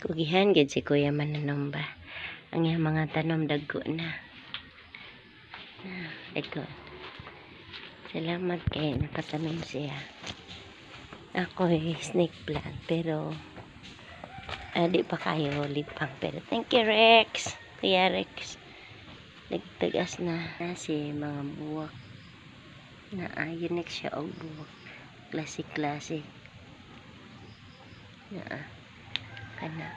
Kugihan gid si Kuya Mananong ba. Ang iyang mga tanom dagko na. Dagko. Salamat kay nakatanim siya. Ako snake plant pero di pa kayo lipang pero thank you Rex. Kuya Rex. Nagtagas na si mga buwak na unique siya og buwak. Classic. Kana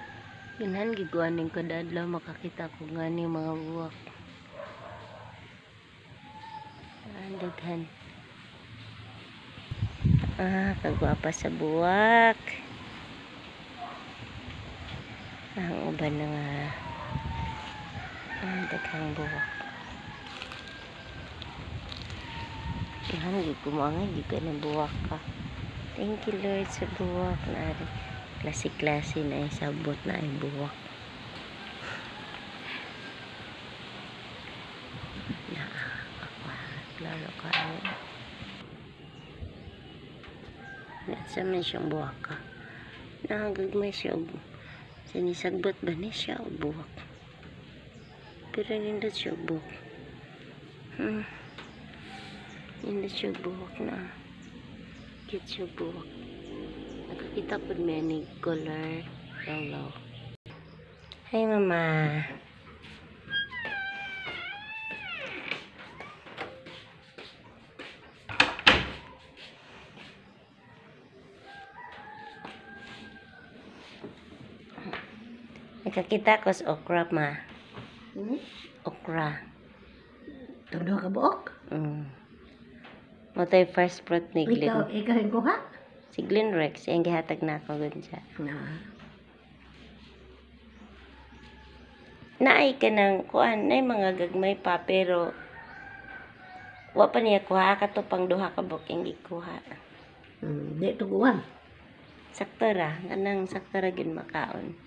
ganahan giguaning ko dadlaw makakita ko ngani mga buwak. Daghan. Kagwapa sa buwak. Ang uban na nga daghang buwak. Yan, gumangay giga ng buwak ka. Thank you Lord sa buwak na klase na isabot na ay buwak. Lalo ka sa man siyang buwak ka. Nakagagmay siya og sinisagbot ba ni siya og buwak. Pero nindot siya og buwak. Nindot siya og buwak na. Cute siya og buwak. Nakakita po may ni color yellow. Hi mama. Nakakita ko sa okra ma. Okra. Todo ka buok? Mo tay first fruit ni Glenn. Ikaw yung kuha? Si Glenn Rex, yung gihatag na ako gun siya. Naay ka ng kuan, naay mga gagmay pa, pero wa pa niya kuha ka to pang duha ka buk yung gikuha. Di to kuhan. Sakto ra, ganang sakto ra gyud makaon.